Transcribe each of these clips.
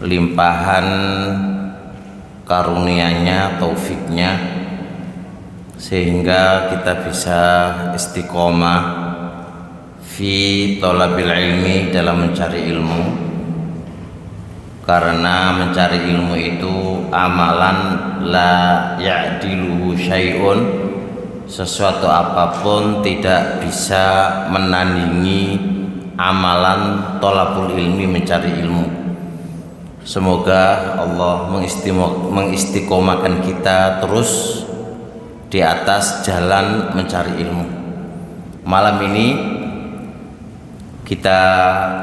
limpahan karunia-Nya, taufiknya, sehingga kita bisa istiqomah fi thalabil ilmi, dalam mencari ilmu. Karena mencari ilmu itu amalan la ya'diluhu syai'un, sesuatu apapun tidak bisa menandingi amalan thalabul ilmi, mencari ilmu. Semoga Allah mengistiqomahkan kita terus di atas jalan mencari ilmu. Malam ini kita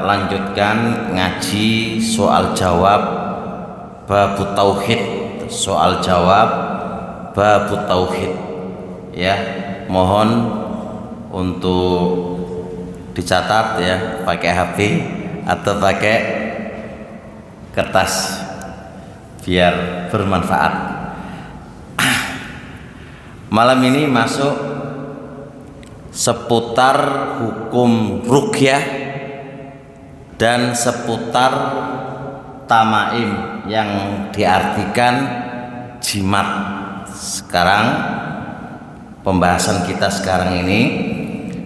lanjutkan ngaji soal jawab bab tauhid, soal jawab bab tauhid. Ya, mohon untuk dicatat ya, pakai HP atau pakai kertas biar bermanfaat. Malam ini masuk seputar hukum ruqyah dan seputar tamaim yang diartikan jimat. Sekarang pembahasan kita sekarang ini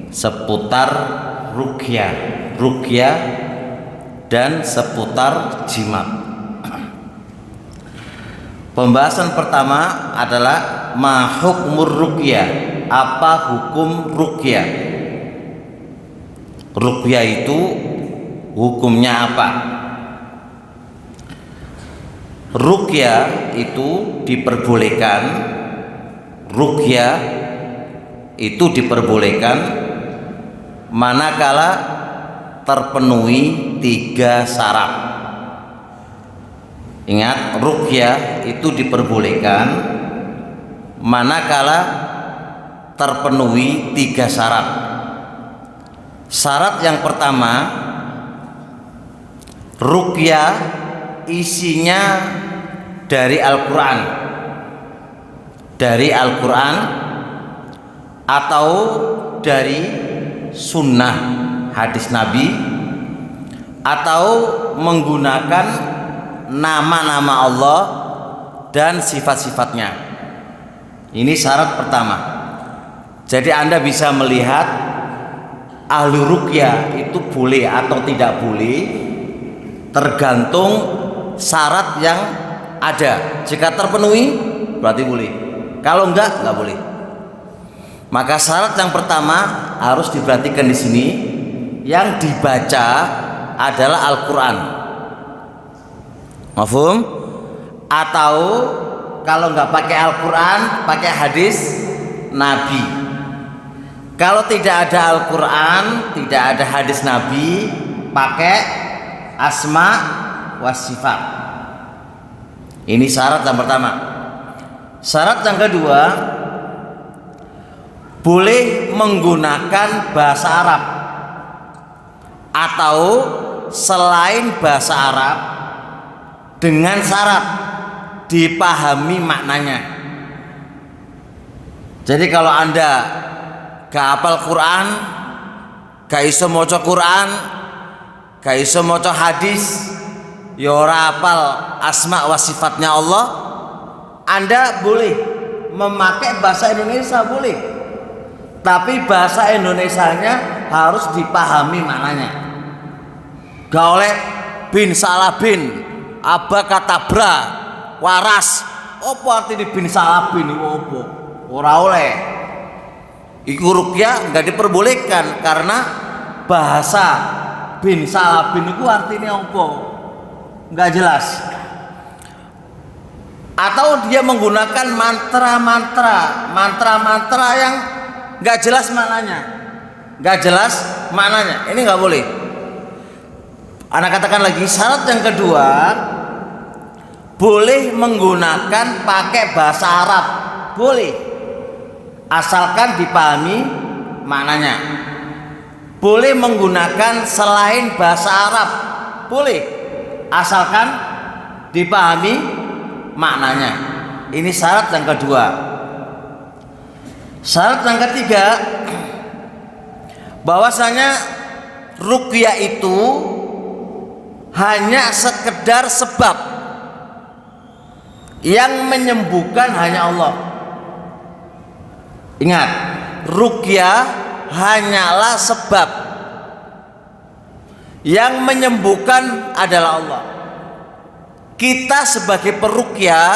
seputar ruqyah dan seputar jimat. Pembahasan pertama adalah ma hukmur ruqyah. Apa hukum ruqyah? Ruqyah itu hukumnya apa? Ruqyah itu diperbolehkan. Ruqyah itu diperbolehkan manakala terpenuhi 3 syarat. Ingat, ruqyah itu diperbolehkan manakala terpenuhi 3 syarat. Syarat yang pertama, ruqyah isinya dari Al-Quran, atau dari sunnah hadis Nabi, atau menggunakan nama-nama Allah dan sifat-sifatnya. Ini syarat pertama. Jadi Anda bisa melihat ahli ruqyah itu boleh atau tidak boleh tergantung syarat yang ada. Jika terpenuhi berarti boleh, kalau enggak boleh. Maka syarat yang pertama harus diperhatikan di sini, yang dibaca adalah Al-Quran. Mafhum? Atau kalau enggak pakai Al-Quran, pakai hadis Nabi. Kalau tidak ada Al-Quran, tidak ada hadis Nabi, pakai asma wa sifat. Ini syarat yang pertama. Syarat yang kedua, boleh menggunakan bahasa Arab atau selain bahasa Arab dengan syarat dipahami maknanya. Jadi kalau Anda gak hafal Quran, gak iso maca Quran, gak iso maca hadis, ya ora hafal asma wa sifatnya Allah, Anda boleh memakai bahasa Indonesia, boleh. Tapi bahasa Indonesianya harus dipahami maknanya. Gak oleh bin salah bin, abakatabra, waras. Apa artinya bin salah bin itu apa? Ora oleh. Iku ruqyah enggak diperbolehkan karena bahasa bin salah bin itu artinya apa? Enggak jelas. Atau dia menggunakan mantra-mantra yang enggak jelas maknanya. Ini enggak boleh. Anak katakan lagi, syarat yang kedua, boleh menggunakan pakai bahasa Arab, boleh, asalkan dipahami maknanya. Boleh menggunakan selain bahasa Arab, boleh, asalkan dipahami maknanya. Ini syarat yang kedua. Syarat yang ketiga, bahwasanya ruqyah itu hanya sekedar sebab. Yang menyembuhkan hanya Allah. Ingat, ruqyah hanyalah sebab. Yang menyembuhkan adalah Allah. Kita sebagai peruqyah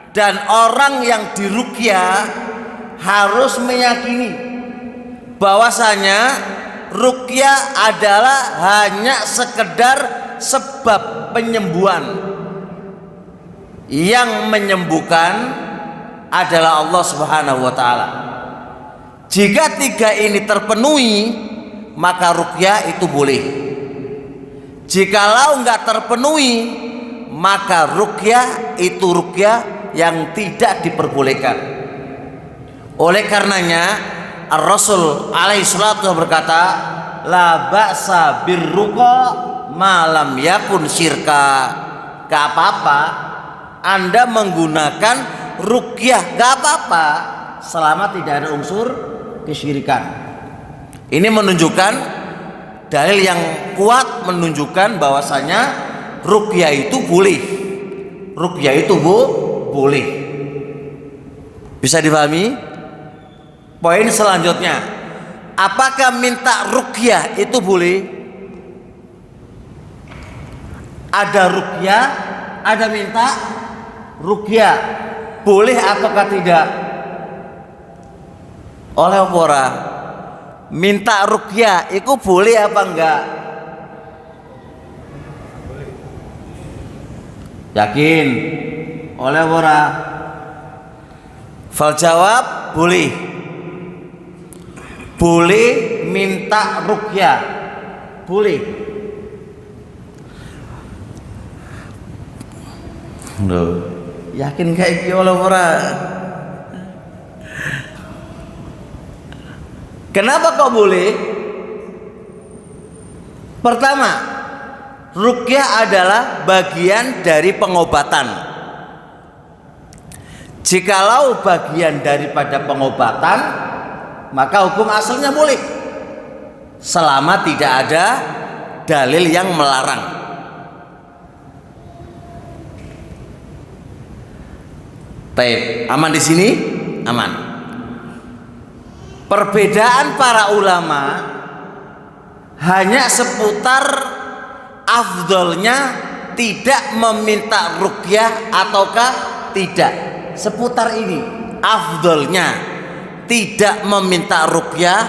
dan orang yang diruqyah harus meyakini bahwasanya ruqyah adalah hanya sekedar sebab penyembuhan. Yang menyembuhkan adalah Allah Subhanahu wa taala. Jika tiga ini terpenuhi, maka ruqyah itu boleh. Jikalau enggak terpenuhi, maka ruqyah itu ruqyah yang tidak diperbolehkan. Oleh karenanya Ar-Rasul alaihi salatu berkata, la ba'sa birruqa ma lam yakun syirka. Gak apa-apa Anda menggunakan ruqyah, gak apa-apa selama tidak ada unsur kesyirikan. Ini menunjukkan dalil yang kuat, menunjukkan bahwasanya ruqyah itu boleh. Ruqyah itu boleh. Bisa dipahami? Poin selanjutnya, apakah minta ruqyah itu boleh? Ada ruqyah, ada minta ruqyah, boleh ataukah tidak? Oleh ora? Minta ruqyah itu boleh apa enggak? Yakin? Oleh ora? Fal jawab boleh. Boleh minta ruqyah, boleh. Loh, yakin kayak iki oleh ora? Kenapa kok boleh? Pertama, ruqyah adalah bagian dari pengobatan. Jikalau bagian daripada pengobatan, maka hukum asalnya boleh selama tidak ada dalil yang melarang. Baik, aman di sini? Aman. Perbedaan para ulama hanya seputar afdolnya tidak meminta ruqyah ataukah tidak. Seputar ini, afdolnya tidak meminta ruqyah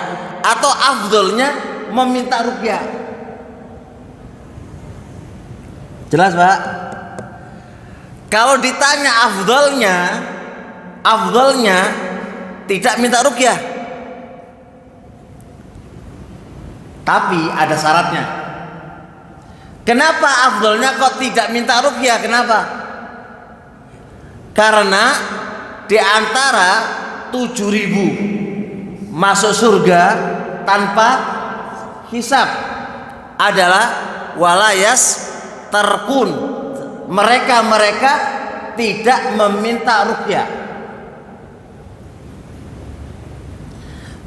atau afdolnya meminta ruqyah. Jelas, Pak? Kalau ditanya afdolnya tidak minta ruqyah. Tapi ada syaratnya. Kenapa afdolnya kok tidak minta ruqyah? Kenapa? Karena di antara 7.000 masuk surga tanpa hisab adalah walayas terkun, mereka tidak meminta ruqyah.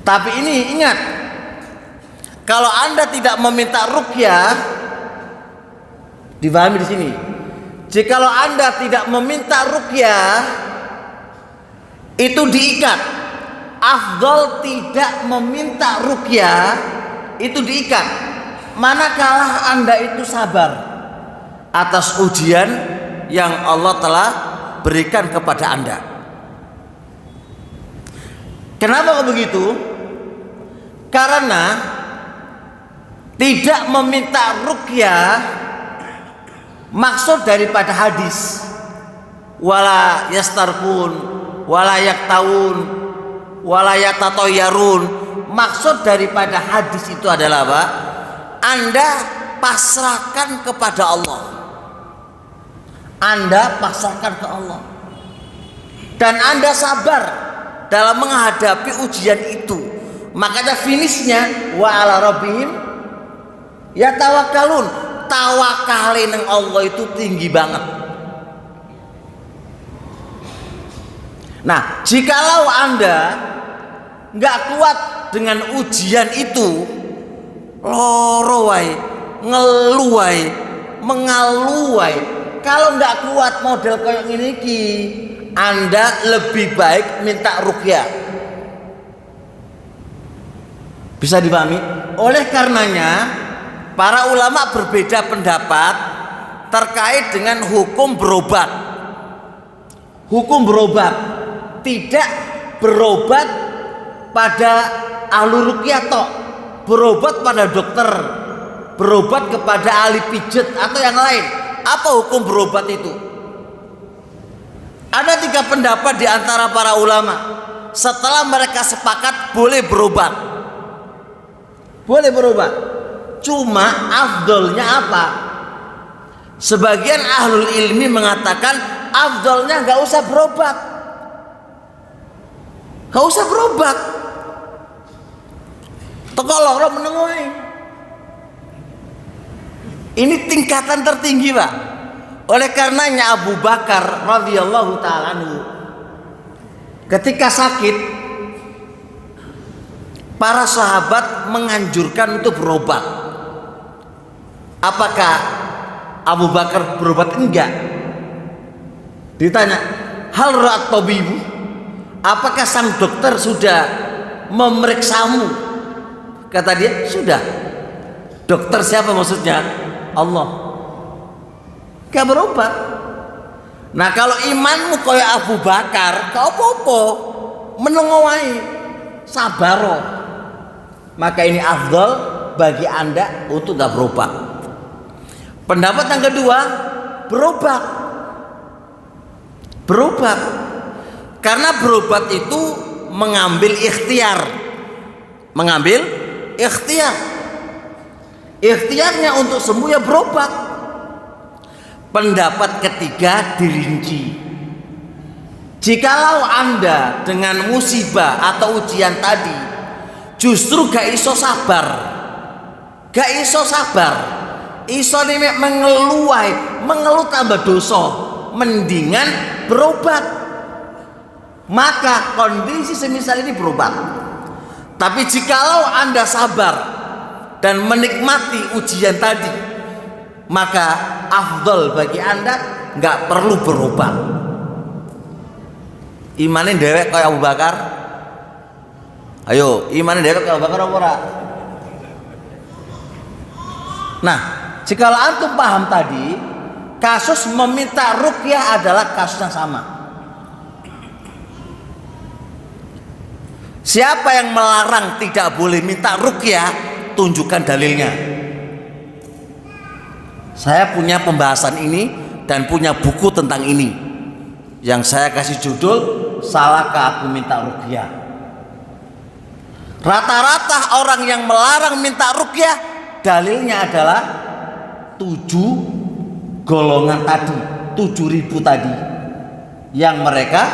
Tapi ini ingat, kalau Anda tidak meminta ruqyah, dipahami di sini. Jikalau Anda tidak meminta ruqyah, itu diikat. Afdol tidak meminta ruqyah, itu diikat. Manakala Anda itu sabar atas ujian yang Allah telah berikan kepada Anda. Kenapa kok begitu? Karena tidak meminta ruqyah, maksud daripada hadis wala yastarqun wala yaktaun wala yatatayyarun, maksud daripada hadis itu adalah apa? Anda pasrahkan kepada Allah. Anda pasrahkan ke Allah. Dan Anda sabar dalam menghadapi ujian itu. Makanya finishnya wa ala rabbihim yatawakkalun. Tawakalin yang Allah itu tinggi banget. Nah, jikalau Anda nggak kuat dengan ujian itu, loro wae, ngelu wae, mengaluai. Kalau nggak kuat model kayak gini ki, Anda lebih baik minta ruqyah. Bisa dipahami? Oleh karenanya para ulama berbeda pendapat terkait dengan hukum berobat. Hukum berobat, tidak berobat pada ahli ruqyah tok, berobat pada dokter, berobat kepada ahli pijet atau yang lain. Apa hukum berobat itu? Ada 3 pendapat di antara para ulama. Setelah mereka sepakat boleh berobat, boleh berobat. Cuma afdolnya apa? Sebagian ahlul ilmi mengatakan afdolnya nggak usah berobat, nggak usah berobat. Toko loro menengoy. Ini tingkatan tertinggi, Pak. Oleh karenanya Abu Bakar radhiyallahu taala anhu ketika sakit, para sahabat menganjurkan untuk berobat. Apakah Abu Bakar berobat? Enggak. Ditanya, hal ra'at tabibu, apakah sang dokter sudah memeriksamu? Kata dia, sudah. Dokter siapa maksudnya? Allah. Gak berobat. Nah kalau imanmu kayak Abu Bakar, kau apa-apa menengowai, sabaro, maka ini afdal bagi Anda untuk gak berobat. Pendapat yang kedua, berobat. Berobat. Karena berobat itu mengambil ikhtiar. Mengambil ikhtiar. Ikhtiarnya untuk sembuh ya berobat. Pendapat ketiga dirinci. Jikalau Anda dengan musibah atau ujian tadi justru gak iso sabar, gak iso sabar, iso nih mengeluh tambah dosa, mendingan berobat. Maka kondisi semisal ini berobat. Tapi jikalau Anda sabar dan menikmati ujian tadi, maka afdol bagi Anda nggak perlu berobat. Imanin dewek kayak Abu Bakar. Ayo, imanin dewek kayak Abu Bakar apa ora? Nah, jikalau antum paham tadi, kasus meminta ruqyah adalah kasus yang sama. Siapa yang melarang tidak boleh minta ruqyah? Tunjukkan dalilnya. Saya punya pembahasan ini dan punya buku tentang ini yang saya kasih judul Salahkah Aku Minta Ruqyah. Rata-rata orang yang melarang minta ruqyah dalilnya adalah 7 golongan tadi, 7.000 tadi yang mereka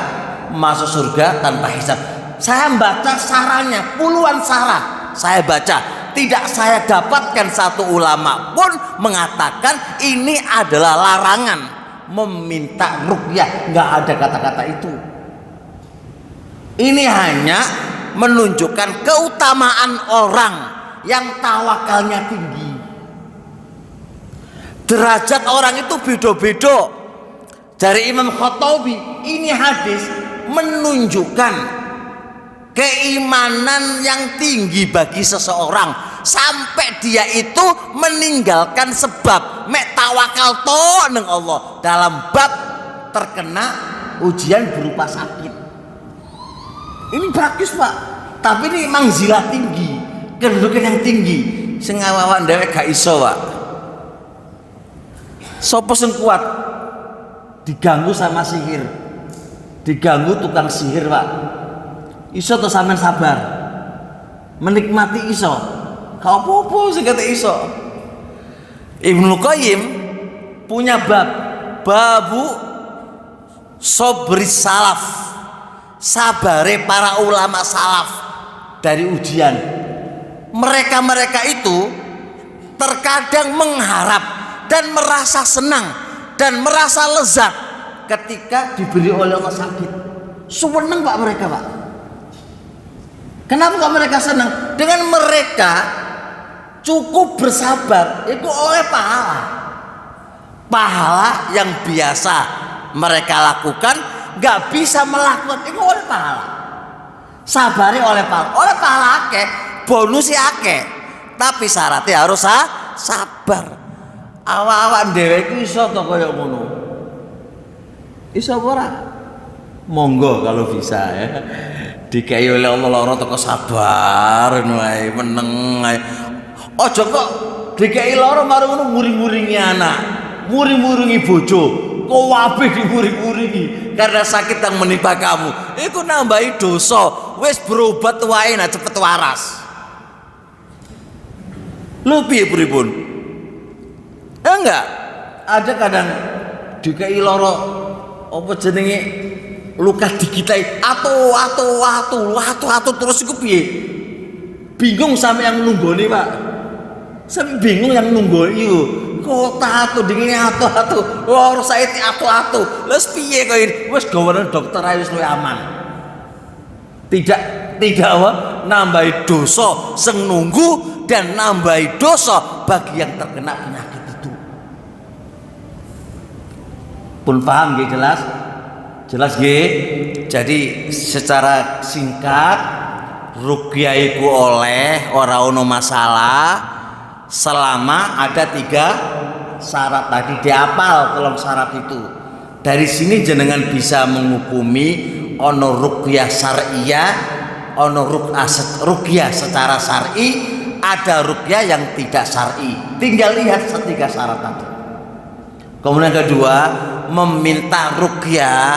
masuk surga tanpa hisab. Saya baca sarannya, puluhan sarah saya baca. Tidak saya dapatkan satu ulama pun mengatakan ini adalah larangan meminta ruqyah. Nggak ada kata-kata itu. Ini hanya menunjukkan keutamaan orang yang tawakalnya tinggi. Derajat orang itu beda-beda. Dari Imam Khattabi, ini hadis menunjukkan keimanan yang tinggi bagi seseorang sampai dia itu meninggalkan sebab mek tawakal to neng Allah dalam bab terkena ujian berupa sakit. Ini bagus, Pak. Tapi ini mangzilah tinggi, kedudukan yang tinggi. Sing awawan dewek gak iso, Pak. Sopo sing kuat diganggu sama sihir, diganggu tukang sihir, Pak. Iso to sampean sabar, menikmati iso. Kau apa-apa sing kata iso. Ibnu Qayyim punya babu sobris salaf, sabare para ulama salaf dari ujian. Mereka itu terkadang mengharap dan merasa senang dan merasa lezat ketika diberi oleh Allah sakit. Seneng Pak mereka, Pak. Kenapa mereka senang? Dengan mereka cukup bersabar itu oleh pahala. pahala yang biasa mereka lakukan nggak bisa melakukan itu oleh pahala. Sabari oleh pahala akeh, bonusnya akeh, tapi syaratnya harus sabar. Awak-awak dhewe iku iso to kaya ngono. Iso apa ora? Monggo kalau bisa ya. Dikai oleh Allah lara teko sabar ngono ae, meneng ae. Aja kok dikai lara marang ngono muring-muringi anak, muring-muringi bojo, kabeh dimuring-muringi karena sakit yang menimpa kamu. Iku nambahi dosa. Wis berobat wae nah cepet waras. Lho piye pripun? Enggak, ada kadang dikai lara apa jenenge luka digitai atu terus iku piye? Bingung sampe yang nunggoni, Pak. Sampe bingung yang nunggoni iku. Kok atu dingine atu. Lara saiki atu. Wes piye kok iki? Wis gawe dokter ae wis luwih aman. Tidak apa? Nambahi dosa sing nunggu dan nambahi dosa bagi yang terkena penyakit itu. Pun paham nggih jelas nggih. Jadi secara singkat ruqyah iku oleh ora ono masalah selama ada 3 syarat tadi dihafal tolong syarat itu. Dari sini jenengan bisa menghukumi ono ruqyah syar'iyah, ono ruqyah secara syar'i, ada ruqyah yang tidak syar'i. Tinggal lihat 3 syarat tadi. Kemudian kedua, meminta ruqyah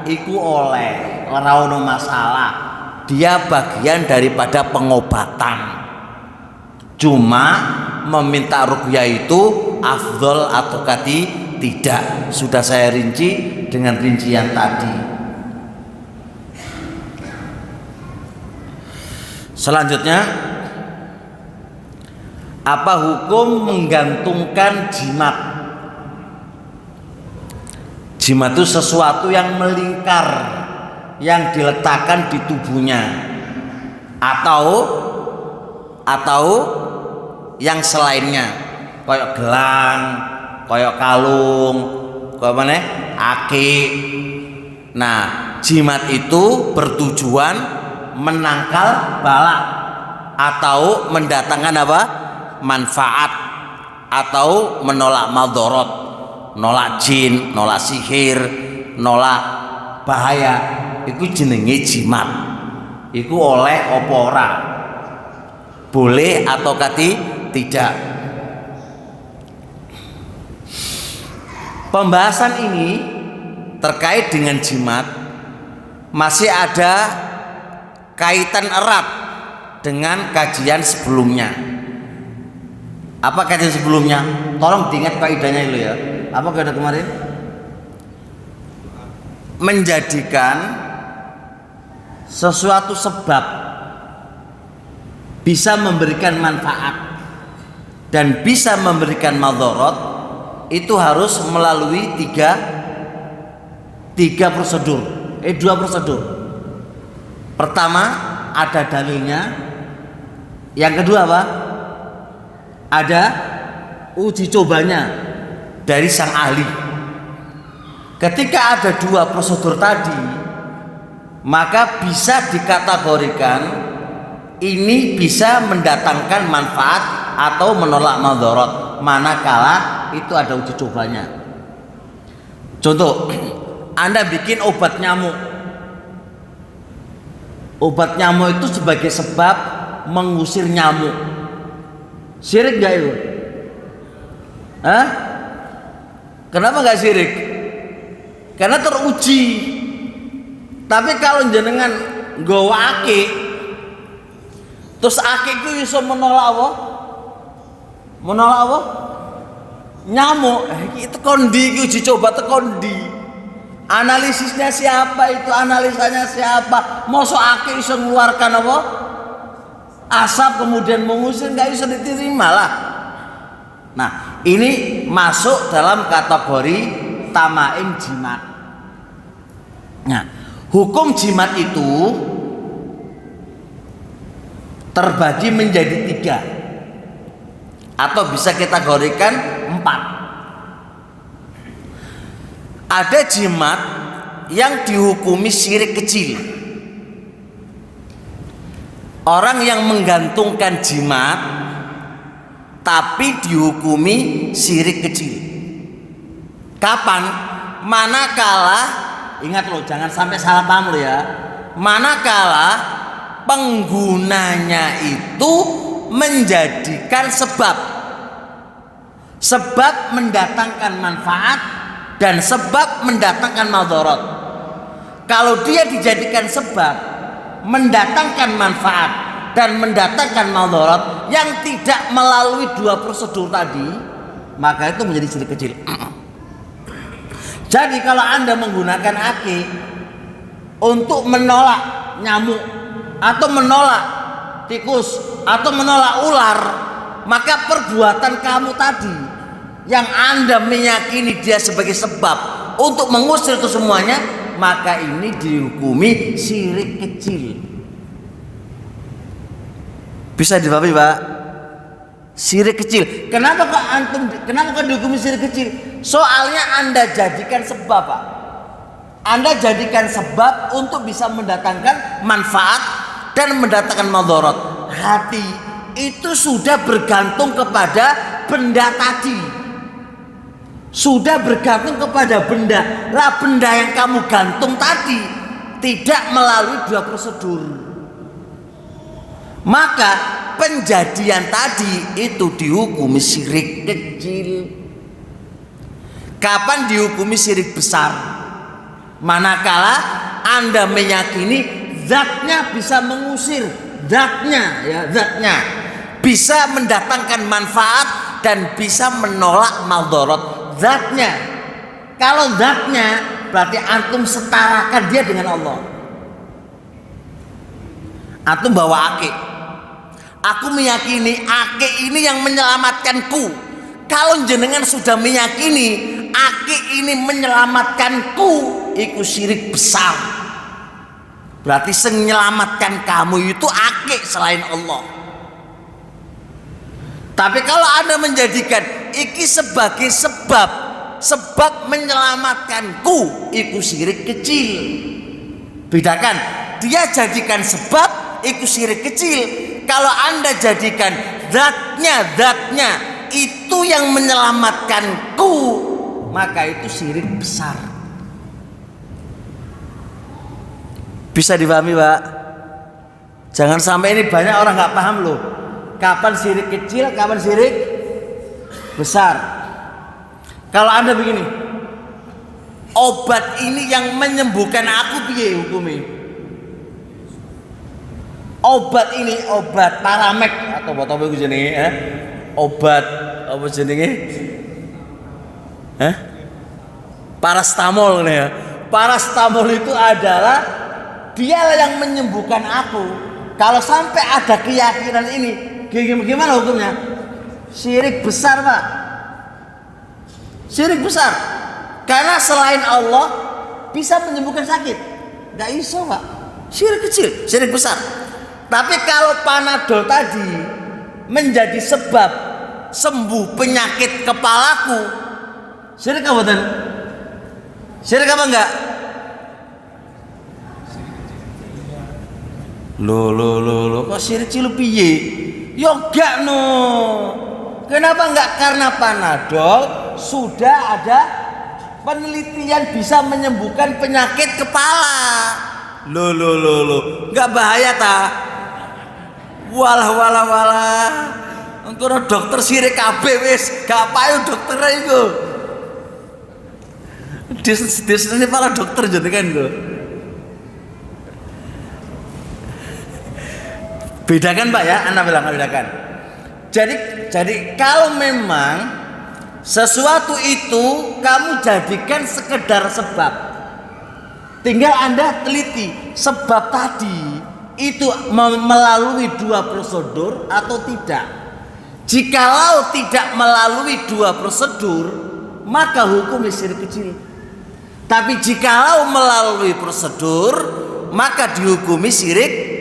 iku oleh ora ono masalah. Dia bagian daripada pengobatan. Cuma meminta ruqyah itu afdol atau tidak. Sudah saya rinci dengan rincian tadi. Selanjutnya, apa hukum menggantungkan jimat? Jimat itu sesuatu yang melingkar, yang diletakkan di tubuhnya, atau yang selainnya, kayak gelang, kayak kalung, kayak mana? Akik. Nah, jimat itu bertujuan menangkal bala atau mendatangkan apa? Manfaat atau menolak madorot, nolak jin, nolak sihir, nolak bahaya. Iku jenenge jimat. Iku oleh apa ora? Boleh atau tidak? Pembahasan ini terkait dengan jimat masih ada kaitan erat dengan kajian sebelumnya. Apa kajian sebelumnya? Tolong diingat kaidahnya dulu ya. Apa kaidah kemarin? Menjadikan sesuatu sebab bisa memberikan manfaat dan bisa memberikan madharat itu harus melalui tiga prosedur. 2 prosedur. Pertama, ada dalilnya. Yang kedua apa? Ada uji cobanya dari sang ahli. Ketika ada 2 prosedur tadi, maka bisa dikategorikan ini bisa mendatangkan manfaat atau menolak madharat manakala itu ada uji cobanya. Contoh, Anda bikin obat nyamuk. Obat nyamuk itu sebagai sebab mengusir nyamuk. Syirik gak itu? Hah? Kenapa gak syirik? Karena teruji. Tapi kalau jenengan nggawa akik, terus akik itu bisa menolak apa? Menolak apa? Nyamuk. Itu kondi, uji coba itu kondi. Analisisnya siapa itu? Analisanya siapa? Mosok akik bisa mengeluarkan apa? Asap kemudian mengusir, nggak bisa diterima lah. Nah, ini masuk dalam kategori tamaim jimat. Nah, hukum jimat itu terbagi menjadi 3 atau bisa kita kategorikan 4. Ada jimat yang dihukumi syirik kecil. Orang yang menggantungkan jimat tapi dihukumi syirik kecil. Kapan? Manakala, ingat loh, jangan sampai salah paham loh ya. Manakala penggunanya itu menjadikan sebab mendatangkan manfaat dan sebab mendatangkan madarat. Kalau dia dijadikan sebab mendatangkan manfaat dan mendatangkan madarat yang tidak melalui dua prosedur tadi, maka itu menjadi syirik kecil. Jadi kalau Anda menggunakan akik untuk menolak nyamuk atau menolak tikus atau menolak ular, maka perbuatan kamu tadi yang Anda meyakini dia sebagai sebab untuk mengusir itu semuanya, maka ini dihukumi syirik kecil. Bisa dipahami, Pak? Syirik kecil. Kenapa kok dihukumi syirik kecil? Soalnya Anda jadikan sebab, Pak. Anda jadikan sebab untuk bisa mendatangkan manfaat dan mendatangkan madarat. Hati itu sudah bergantung kepada benda tadi. Sudah bergantung kepada benda. Lah benda yang kamu gantung tadi tidak melalui dua prosedur. Maka penjadian tadi itu dihukumi syirik kecil. Kapan dihukumi syirik besar? Manakala Anda meyakini zatnya bisa mengusir, zatnya bisa mendatangkan manfaat dan bisa menolak madarat. Zatnya, kalau zatnya berarti antum setarakan dia dengan Allah. Antum bawa akik, aku meyakini akik ini yang menyelamatkanku. Kalau jenengan sudah meyakini akik ini menyelamatkanku, itu syirik besar. Berarti menyelamatkan kamu itu akik selain Allah. Tapi kalau Anda menjadikan iki sebagai sebab menyelamatkanku, itu syirik kecil. Bedakan, dia jadikan sebab, itu syirik kecil. Kalau Anda jadikan zatnya itu yang menyelamatkanku, maka itu syirik besar. Bisa dipahami, Pak? Jangan sampai ini banyak orang nggak paham loh. Kapan syirik kecil, kapan syirik besar? Kalau Anda begini, obat ini yang menyembuhkan aku, piye hukumnya? Obat ini obat Paramek atau obat apa itu jenenge? Obat apa jenenge? Parastamol nih ya. Parastamol itu adalah dialah yang menyembuhkan aku. Kalau sampai ada keyakinan ini, gimana hukumnya? Syirik besar, Pak. Syirik besar. Karena selain Allah bisa menyembuhkan sakit. Gak iso, Pak. Syirik kecil, syirik besar. Tapi kalau Panadol tadi menjadi sebab sembuh penyakit kepalaku, syirik apa dan? Syirik apa enggak? Lo kok syirik cilu piye? Yo gak no. Kenapa enggak? Karena Panadol sudah ada penelitian bisa menyembuhkan penyakit kepala. Lo enggak bahaya ta? Walah. Engko dokter sirik kabeh wis, gak payu dokter iku. Desene para dokter jenengan lho. Bedakan, Pak ya, Anda bilang bedakan. Jadi kalau memang sesuatu itu kamu jadikan sekedar sebab, tinggal Anda teliti sebab tadi itu melalui dua prosedur atau tidak. Jikalau tidak melalui dua prosedur, maka hukum syirik kecil. Tapi jikalau melalui prosedur, maka dihukumi syirik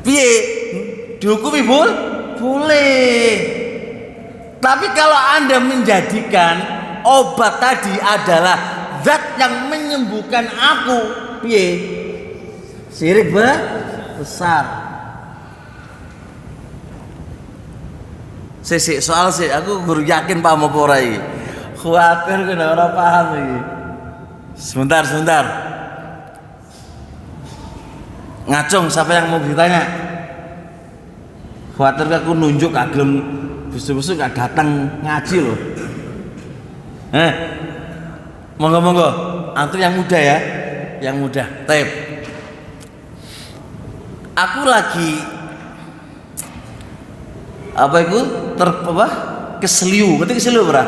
piye? Dihukumi boleh. Tapi kalau Anda menjadikan obat tadi adalah zat yang menyembuhkan aku, piye? Syirik besar. Sik soal sih aku guru yakin paham apa ora iki. Khawatir kena ora paham iki. Sebentar. Ngacung, siapa yang mau ditanya? Khawatir aku nunjuk agem busuk-busuk gak datang ngaji loh. Monggo. Antum yang muda ya. Yang muda. Taib. Aku lagi apa itu? Keseliu. Ngerti keseliu ora?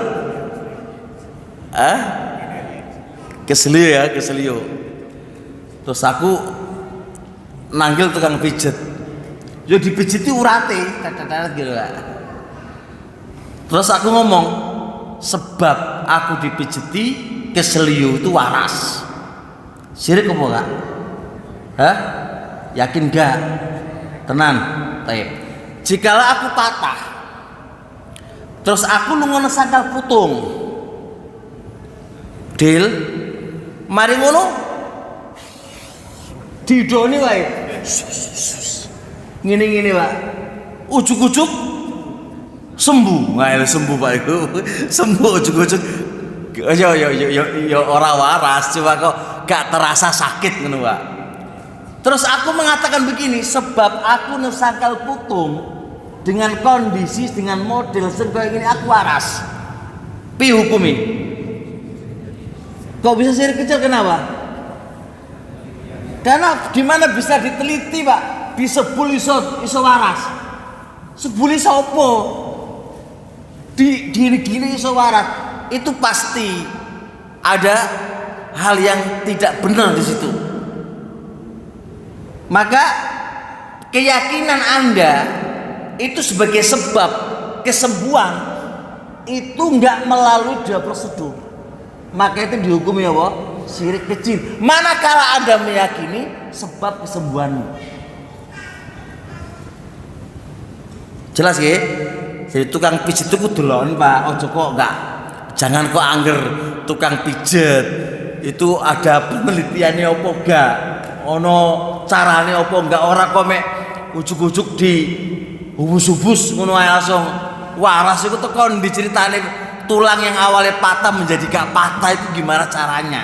Keseliu. Terus aku nanggil tukang pijet. Yo dipijiti urate, kata-kata gitu lah. Terus aku ngomong, sebab aku dipijeti keseliu itu waras. Syirik apa enggak? Yakin enggak? Tenan, taib. Jikalau aku patah, terus aku lunga sandal putung, deal, mari ngono, didoni wae, ngene Pak, ujuk-ujuk sembuh, nggak sembuh Pak itu, sembuh ujuk-ujuk, ya orang waras, coba kok gak terasa sakit ngono Pak. Terus aku mengatakan begini, sebab aku nesakal putung dengan kondisi, dengan model seperti ini aku waras. Pi hukumi. Kok bisa syirik kecil kenapa? Karena di mana bisa diteliti Pak, di sebul iso waras. Sebul iso apa? Di gini iso waras. Itu pasti ada hal yang tidak benar di situ. Maka keyakinan Anda itu sebagai sebab kesembuhan itu enggak melalui dua prosedur. Maka itu dihukumi apa? Syirik kecil. Manakala Anda meyakini sebab kesembuhanmu. Jelas ya? Jadi tukang pijet itu kudelon Pak, ojo kok enggak. Jangan kok angger tukang pijet itu ada penelitiannya apa enggak? Ono carane apa enggak, ora kok mek ujuk-ujuk di hubus-hubus ngono ae langsung waras. Iku tekon diceritane tulang yang awalnya patah menjadi gak patah itu gimana caranya.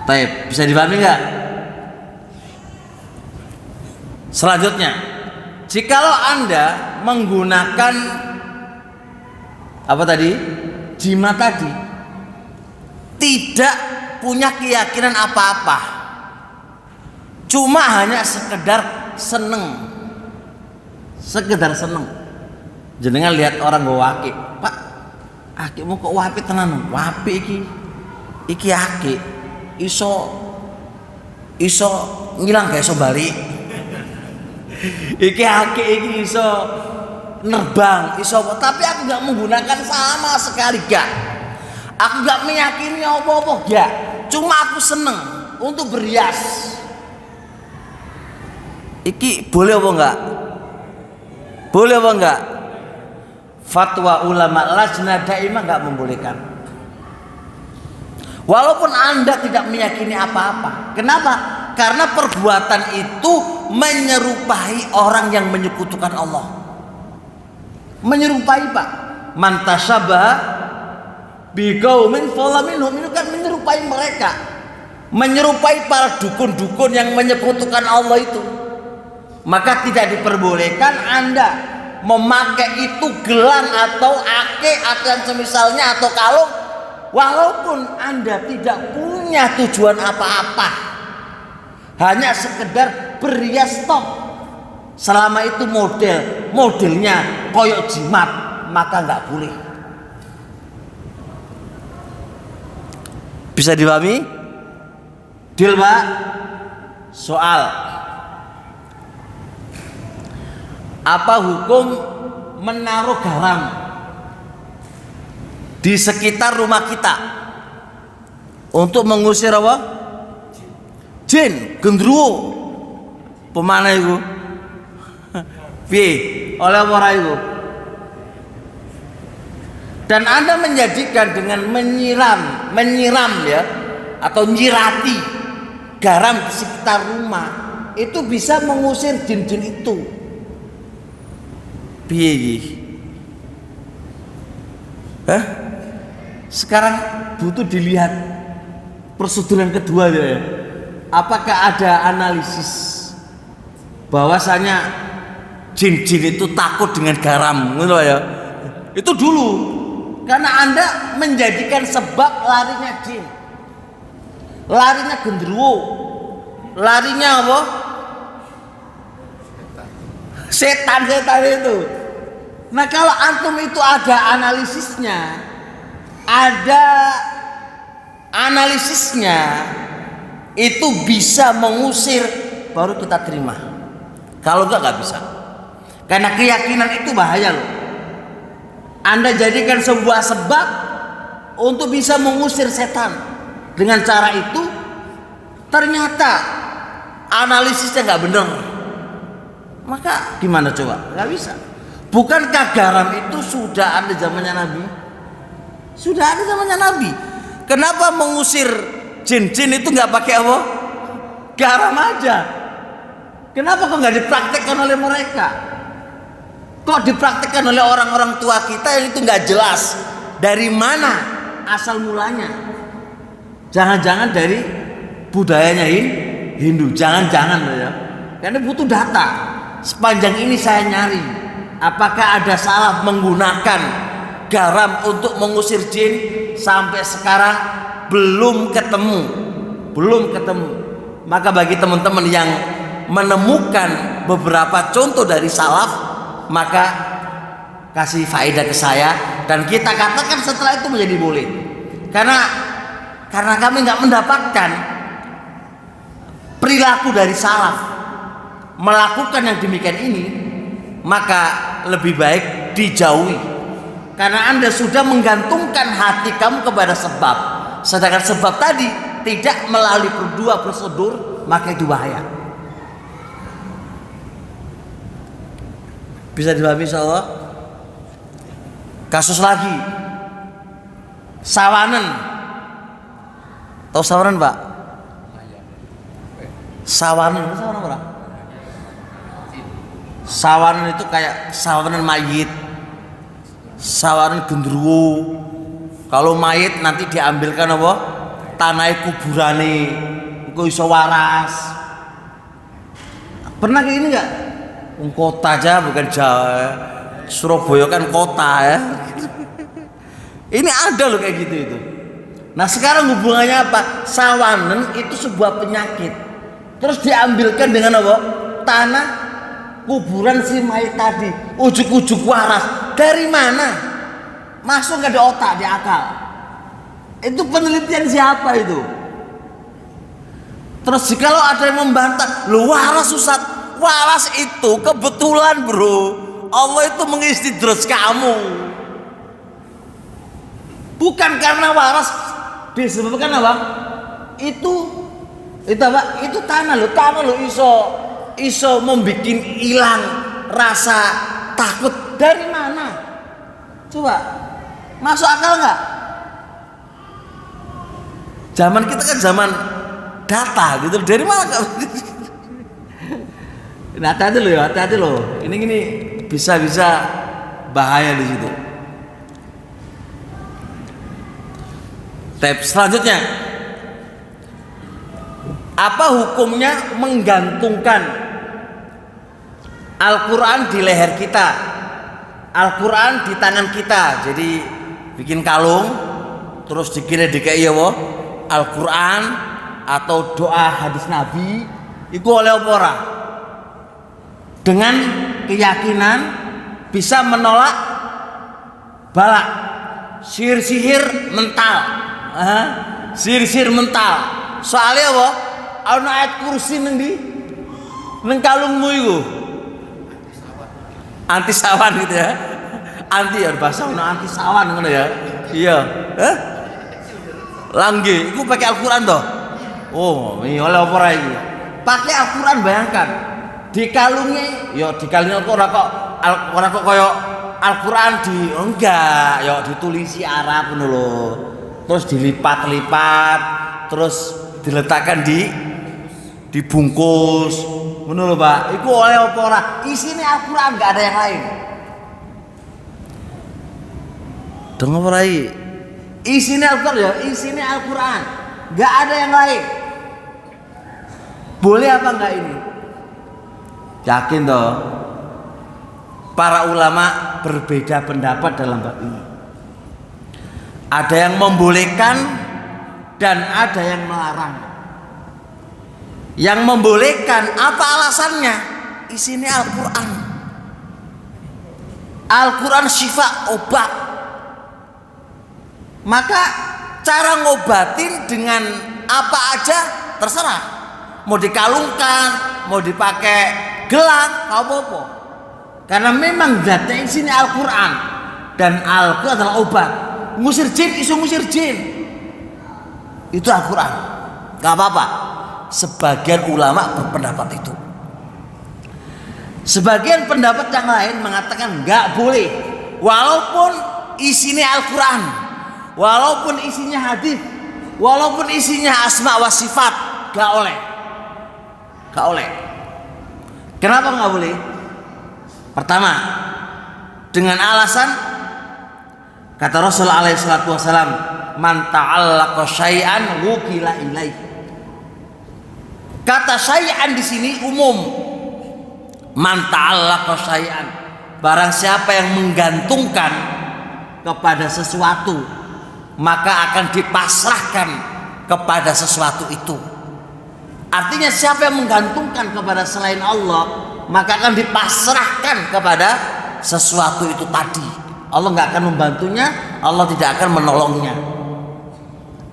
Baik, bisa dipahami enggak? Selanjutnya, jikalau Anda menggunakan apa tadi? Jimat tadi, tidak punya keyakinan apa-apa, cuma hanya sekedar seneng, jenengan lihat orang bawa aki, Pak, akimu kok wapi tenan, wapi iki aki, iso ngilang gak iso balik, iki aki iki iso nerbang, iso, tapi aku nggak menggunakan sama sekali gak. Aku gak meyakini apa-apa gak. Cuma aku seneng untuk berias. Iki boleh apa enggak? Boleh apa enggak? Fatwa ulama lajnah daimah enggak membolehkan. Walaupun Anda tidak meyakini apa-apa. Kenapa? Karena perbuatan itu menyerupai orang yang menyekutukan Allah. Menyerupai Pak. Man tasyabaha biqaumin falaminhum, itu kan menyerupai mereka, menyerupai para dukun-dukun yang menyekutukan Allah itu. Maka tidak diperbolehkan Anda memakai itu gelang atau ake atau yang semisalnya atau kalung, walaupun Anda tidak punya tujuan apa-apa, hanya sekedar berias tok. Selama itu modelnya koyok jimat, maka nggak boleh. Bisa dipahami? Deal Pak. Soal, apa hukum menaruh garam di sekitar rumah kita untuk mengusir apa? Jin, gendruwo. Pemana itu? Piye? Oleh apa ora iku? Dan Anda menjadikan dengan menyiram ya, atau nyirati garam di sekitar rumah, itu bisa mengusir jin-jin itu. Piye iki? Hah? Sekarang butuh dilihat prosedur yang kedua ya. Apakah ada analisis bahwasanya jin-jin itu takut dengan garam, gitu ya? Itu dulu. Karena Anda menjadikan sebab larinya jin, larinya genderuwo, larinya apa? Setan-setan itu. Nah kalau antum itu ada analisisnya, itu bisa mengusir, baru kita terima. Kalau enggak bisa. Karena keyakinan itu bahaya loh. Anda jadikan sebuah sebab untuk bisa mengusir setan. Dengan cara itu ternyata analisisnya nggak benar. Maka gimana coba? Nggak bisa. Bukankah garam itu sudah ada zamannya Nabi? Sudah ada zamannya Nabi. Kenapa mengusir jin-jin itu nggak pakai apa? Garam aja. Kenapa kok nggak dipraktekkan oleh mereka? Kok dipraktikkan oleh orang-orang tua kita yang itu nggak jelas dari mana asal mulanya? Jangan-jangan dari budayanya Hindu, jangan-jangan ya. Karena butuh data. Sepanjang ini saya nyari, apakah ada salah menggunakan garam untuk mengusir jin? Sampai sekarang belum ketemu. Maka bagi teman-teman yang menemukan beberapa contoh dari salaf, maka kasih faedah ke saya dan kita katakan setelah itu menjadi boleh. Karena kami nggak mendapatkan perilaku dari salaf melakukan yang demikian ini, maka lebih baik dijauhi. Karena Anda sudah menggantungkan hati kamu kepada sebab, sedangkan sebab tadi tidak melalui dua prosedur, maka itu bahaya. Bisa dipahami insyaallah. Kasus lagi Sawanen. Tahu Sawanen Pak? Sawanen apa? Sawanen itu kayak sawanen mayit, sawanen genderuwo. Kalau mayit nanti diambilkan apa? Tanah kuburane, engko iso waras. Pernah kayak gini nggak? Kota aja bukan Jawa, Surabaya kan kota ya. Ini ada loh kayak gitu itu. Nah sekarang hubungannya apa? Sawanen itu sebuah penyakit, terus diambilkan dengan apa? Tanah kuburan si mayat tadi, ujuk-ujuk waras. Dari mana? Masuk nggak ada otak di akal? Itu penelitian siapa itu? Terus jikalau ada yang membantah, lu waras Ustaz. Waras itu kebetulan bro, Allah itu mengistidraj kamu, bukan karena waras disebabkan apa? Itu apa? Itu tanah lo iso membuat hilang rasa takut. Dari mana? Coba masuk akal nggak? Zaman kita kan zaman data gitu. Dari mana? Nah, hati-hati loh. Ini bisa bahaya di situ. Tab selanjutnya, apa hukumnya menggantungkan Al-Quran di leher kita, Al-Quran di tangan kita? Jadi bikin kalung, terus dikira Al-Quran atau doa hadis Nabi, itu oleh apa? Dengan keyakinan bisa menolak balak, sihir mental, sihir mental. Soalnya apa? Ana ayat kursi nang kalungmu itu anti sawan gitu ya, anti ya bahasa anti sawan ngono ya. Iya, langge, itu pakai Al-Quran toh. Oh, ini oleh apa ini? Pakai Al-Quran, bayangkan. dikalungi, ya dikalungi ora kok kaya Al-Qur'an enggak, ya ditulisi Arab ngono lho. Terus dilipat-lipat, terus diletakkan dibungkus. Ngono lho, Pak. Iku oleh apa ora? Isine Al-Qur'an, enggak ada yang lain. Dengar ora iki? Isine Al-Qur'an ya, isine Al-Qur'an. Enggak ada yang lain. Boleh apa enggak ini? Yakin toh? Para ulama berbeda pendapat dalam bab ini. Ada yang membolehkan dan ada yang melarang. Yang membolehkan apa alasannya? Isinya Al-Qur'an. Al-Qur'an syifa, obat. Maka cara ngobatin dengan apa aja terserah. Mau dikalungkan, mau dipakai gelang, apa-apa. Karena memang zatnya isinya Al-Qur'an dan Al-Qur'an adalah obat. Ngusir jin, isu ngusir jin. Itu Al-Qur'an. Gak apa-apa. Sebagian ulama berpendapat itu. Sebagian pendapat yang lain mengatakan gak boleh. Walaupun isinya Al-Qur'an, walaupun isinya hadis, walaupun isinya asma wa sifat, gak oleh. Gak oleh. Kenapa gak boleh? Pertama, dengan alasan kata Rasulullah alaihi salatu wasalam, man ta'allaqa syai'an wukila ilaih. Kata syai'an di sini umum. Man ta'allaqa syai'an, barang siapa yang menggantungkan kepada sesuatu, maka akan dipasrahkan kepada sesuatu itu. Artinya siapa yang menggantungkan kepada selain Allah, maka akan dipasrahkan kepada sesuatu itu tadi. Allah nggak akan membantunya, Allah tidak akan menolongnya.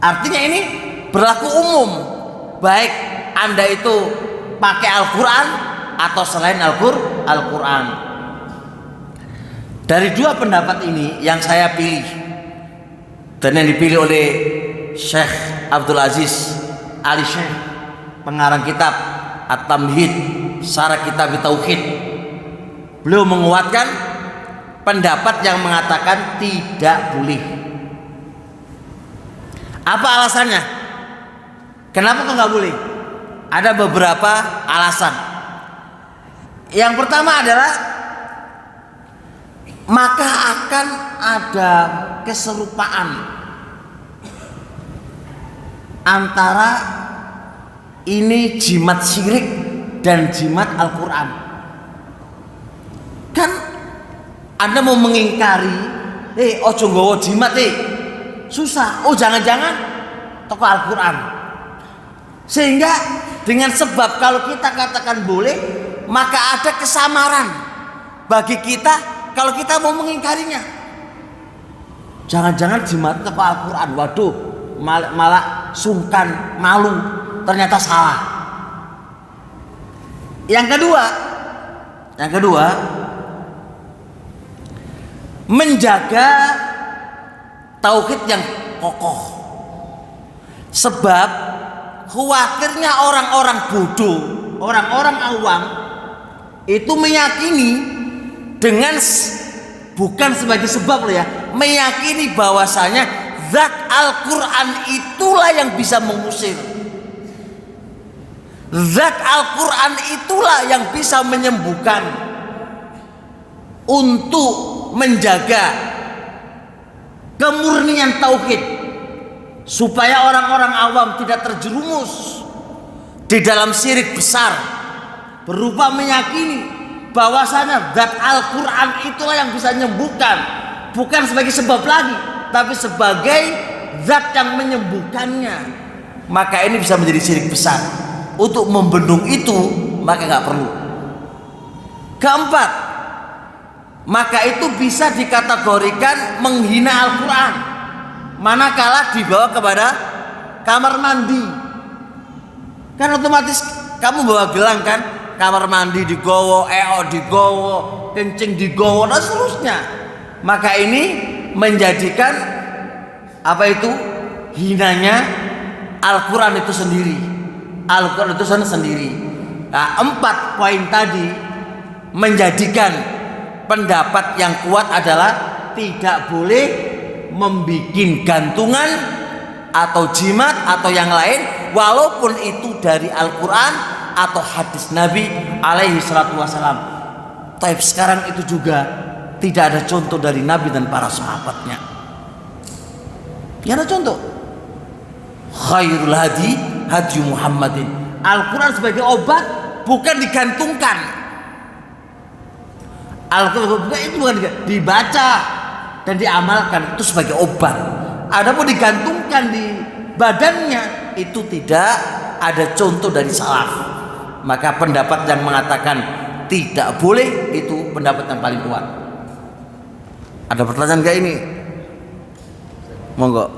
Artinya ini berlaku umum, baik Anda itu pakai Al-Quran atau selain Al-Quran. Dari dua pendapat ini yang saya pilih dan yang dipilih oleh Syekh Abdul Aziz Ali Syekh, pengarang kitab At-Tamhid Syarah Kitab Tauhid, beliau menguatkan pendapat yang mengatakan tidak boleh. Apa alasannya? Kenapa kok nggak boleh? Ada beberapa alasan. Yang pertama adalah maka akan ada keserupaan antara ini jimat syirik dan jimat Al-Quran. Kan Anda mau mengingkari, ojo nggawa jimat susah. Oh jangan-jangan toko Al-Quran. Sehingga dengan sebab kalau kita katakan boleh, maka ada kesamaran bagi kita kalau kita mau mengingkarinya. Jangan-jangan jimat toko Al-Quran. Waduh, malah sungkan, malu, ternyata salah. Yang kedua, menjaga tauhid yang kokoh. Sebab khawatirnya orang-orang bodoh, orang-orang awam itu meyakini dengan bukan sebagai sebab loh ya, meyakini bahwasanya zat Al-Quran itulah yang bisa mengusir. Zat Al-Quran itulah yang bisa menyembuhkan, untuk menjaga kemurnian tauhid, supaya orang-orang awam tidak terjerumus di dalam syirik besar berupa meyakini bahwasanya zat Al-Quran itulah yang bisa menyembuhkan, bukan sebagai sebab lagi, tapi sebagai zat yang menyembuhkannya. Maka ini bisa menjadi syirik besar. Untuk membendung itu maka nggak perlu. Keempat, maka itu bisa dikategorikan menghina Al-Quran manakala dibawa kepada kamar mandi. Kan otomatis kamu bawa gelang kan, kamar mandi digowo, digowo, kencing digowo, dan seterusnya. Maka ini menjadikan apa itu hinanya Al-Quran itu sendiri. Al-Quran itu sendiri. Nah, 4 poin tadi menjadikan pendapat yang kuat adalah tidak boleh membikin gantungan atau jimat atau yang lain, walaupun itu dari Al-Quran atau hadis Nabi alaihi salatu wassalam. Tapi sekarang itu juga tidak ada contoh dari Nabi dan para sahabatnya. Tidak ada contoh. Khairul hadi hadi Muhammadin. Al-Quran sebagai obat bukan digantungkan. Al-Quran itu bukan dibaca dan diamalkan, itu sebagai obat. Adapun digantungkan di badannya, itu tidak ada contoh dari salaf. Maka pendapat yang mengatakan tidak boleh itu pendapat yang paling kuat. Ada pertanyaan gak ini? Monggo.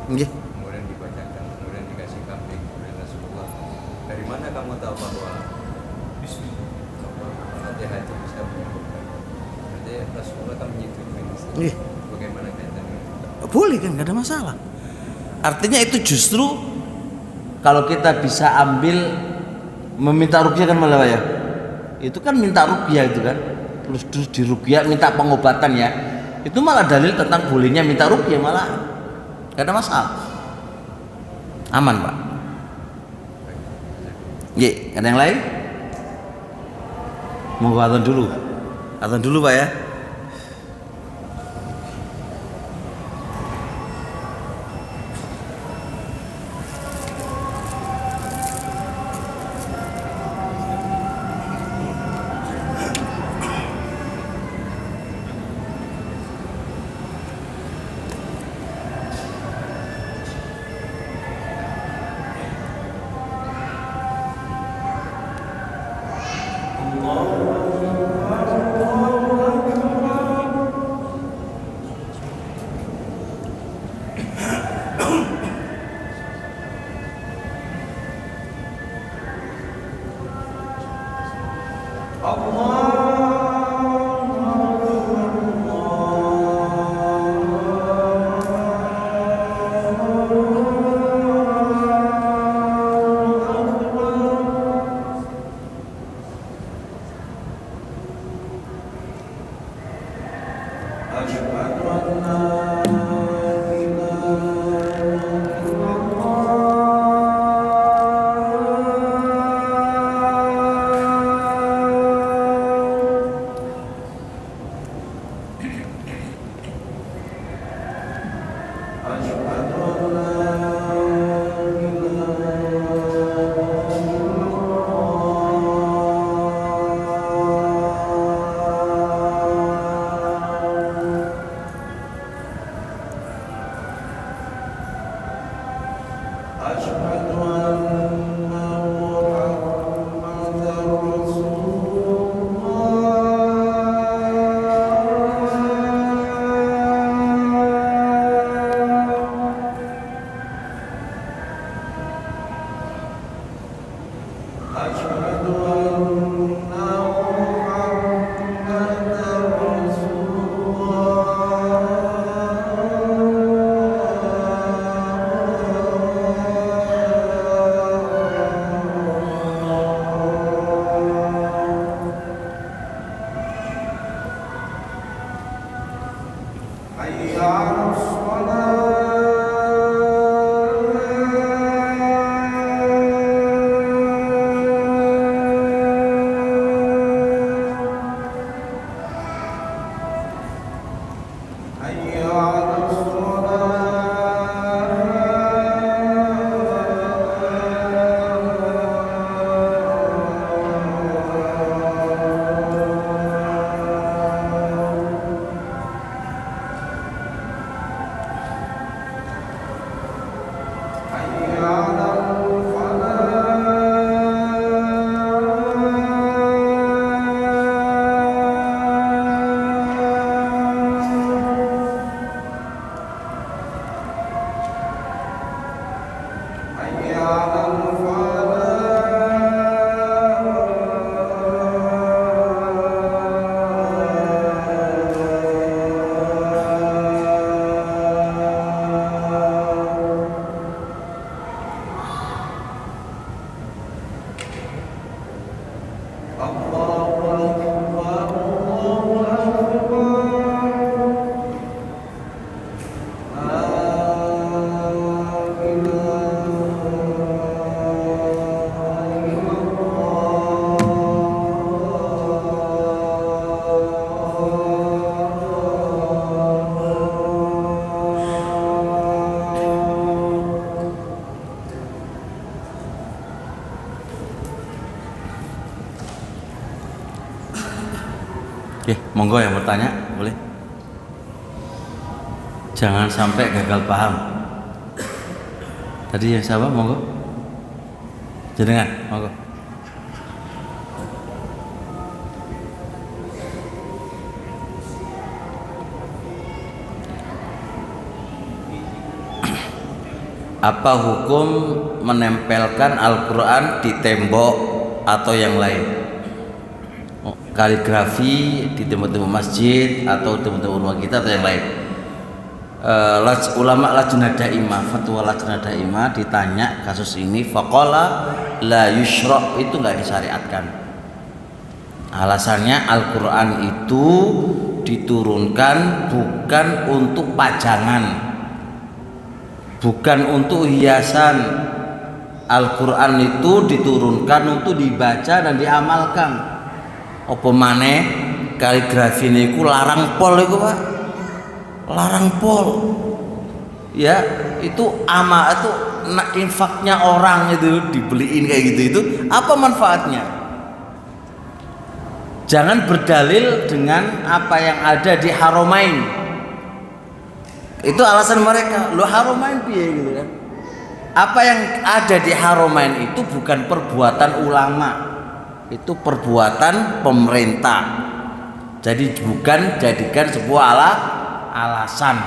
Kemudian dibacakan, kemudian dikasih kambing, kemudian Rasulullah. Dari mana kamu tahu bahwa Fatihah itu bisa menyembuhkan? Berarti Rasulullah kan menyetujui. Bagaimana kaitannya? Boleh kan, nggak ada masalah. Artinya itu justru kalau kita bisa ambil meminta ruqyah kan malah ya. Itu kan minta ruqyah itu kan. Terus di ruqyah minta pengobatan ya. Itu malah dalil tentang bolehnya minta ruqyah malah. Gak ada masalah, aman Pak. Ye, ada yang lain? Mau azan dulu Pak ya. Oke, monggo yang bertanya, boleh. Jangan sampai gagal paham. Tadi yang siapa, monggo. Jenengan, monggo. Apa hukum menempelkan Al-Quran di tembok atau yang lain? Kaligrafi di tembok-tembok masjid atau tembok-tembok rumah kita atau yang lain? Ulama Lajnah Daimah, fatwa Lajnah Daimah ditanya kasus ini, faqala la yushra', itu nggak disyariatkan. Alasannya Al-Quran itu diturunkan bukan untuk pajangan, bukan untuk hiasan. Al-Quran itu diturunkan untuk dibaca dan diamalkan. Apa maneh kaligrafi niku larang pol iku, Pak. Larang pol. Ya, itu itu infaknya orang itu dibeliin kayak gitu, itu apa manfaatnya? Jangan berdalil dengan apa yang ada di Haramain. Itu alasan mereka, lo Haramain piye gitu kan. Apa yang ada di Haramain itu bukan perbuatan ulama, itu perbuatan pemerintah. Jadi bukan jadikan sebuah alasan.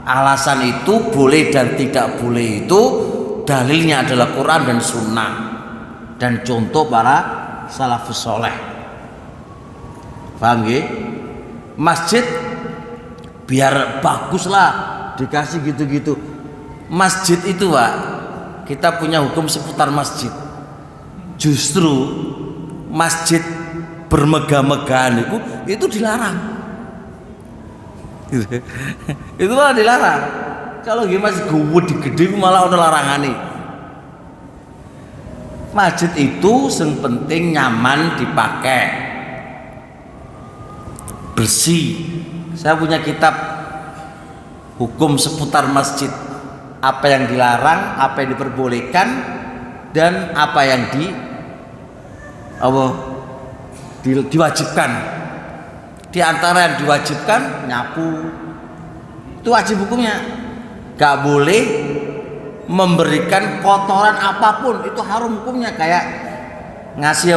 Alasan itu boleh dan tidak boleh itu dalilnya adalah Quran dan Sunnah dan contoh para salafus soleh. Paham ya? Masjid biar bagus lah dikasih gitu-gitu. Masjid itu, Pak, kita punya hukum seputar masjid. Justru masjid bermegah-megahan itu dilarang. Itu malah dilarang. Kalau masjid gede malah udah larangan nih. Masjid itu yang penting nyaman dipakai, bersih. Saya punya kitab hukum seputar masjid, apa yang dilarang, apa yang diperbolehkan, dan apa yang diwajibkan. Di antara yang diwajibkan nyapu, itu wajib hukumnya. Gak boleh memberikan kotoran apapun, itu haram hukumnya. Kayak ngasih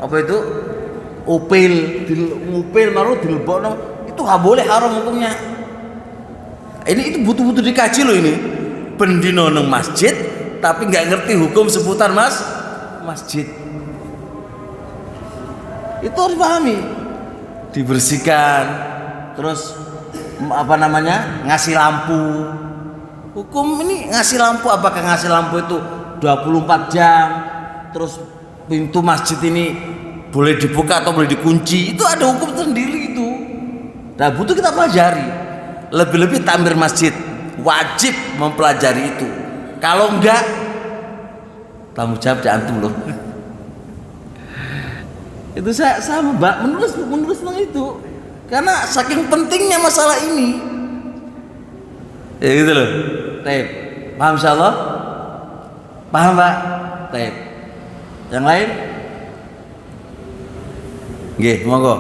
apa itu upil baru dilebokno, itu gak boleh, haram hukumnya. Itu butuh dikaji loh ini. Pendino nang masjid tapi nggak ngerti hukum seputar masjid. Itu harus pahami. Dibersihkan, terus ngasih lampu. Hukum ini ngasih lampu, apakah ngasih lampu itu 24 jam, terus pintu masjid ini boleh dibuka atau boleh dikunci, itu ada hukum sendiri itu. Nah, butuh kita pelajari. Lebih-lebih takmir masjid wajib mempelajari itu. Kalau enggak, tanggung jawab di antum loh. Itu saya menulis tentang itu karena saking pentingnya masalah ini. Ya gitu loh. Taib. Paham insyaallah? Paham, Pak? Taib. Yang lain? Nggih, monggo.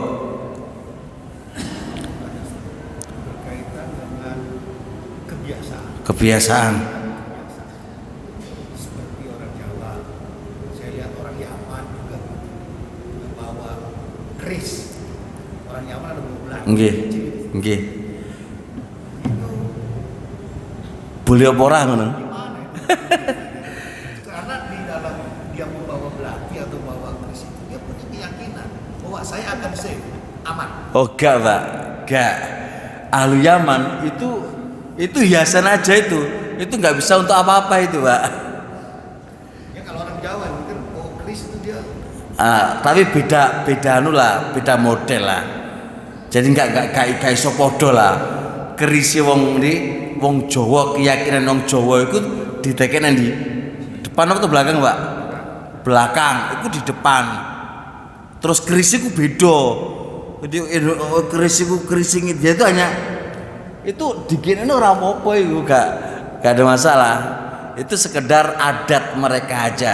Berkaitan dengan Kebiasaan. seperti orang Jawa, saya lihat orang Yaman juga bawa keris. Orang Yaman ada bawa belati. Nggih. Boleh apa ora ngono? Gimana itu? Karena di dalam dia membawa belati atau bawa keris itu dia punya keyakinan bahwa saya akan safe, aman. Oh enggak, Pak. Enggak. Ahlu Yaman itu hiasan aja itu nggak bisa untuk apa-apa itu, Pak. Ya kalau orang Jawa mungkin keris itu dia. Tapi beda beda model lah. Jadi nggak iso podo lah. Kerisi wong Jawa, keyakinan wong Jawa itu diteken di depan atau belakang, Pak? Belakang, itu di depan. Terus kerisi ku beda. Jadi kerisi dia itu hanya itu dikirain orang apa itu gak ada masalah. Itu sekedar adat mereka aja.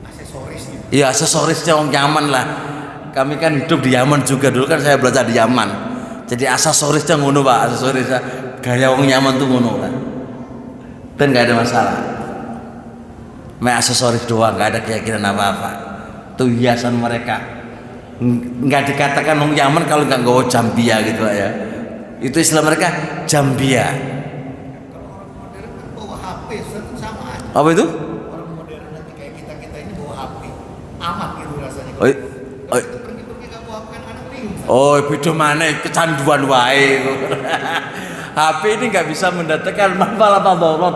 Aksesoris gitu. Iya, aksesorisnya orang nyaman lah. Kami kan hidup di Yaman juga, dulu kan saya belajar di Yaman. Jadi aksesorisnya ngono Pak, aksesorisnya gaya wong Yaman tuh ngono kan. Dan nggak ada masalah. Main aksesoris doang, nggak ada keyakinan apa-apa. Itu hiasan mereka. Nggak dikatakan wong Yaman kalau nggak nggawa jambia gitu Pak ya. Itu istilah mereka jambia. Kalau orang modern kan bawa HP, sama aja. Apa itu? Orang modern nanti kayak kita ini bawa HP, aman gitu rasanya. Oi, oi. Pergi-pergi nggak bawa HP, anak bingung. Oh, beda mana kecanduan wae. HP ini nggak bisa mendatangkan manfaat apa dorot.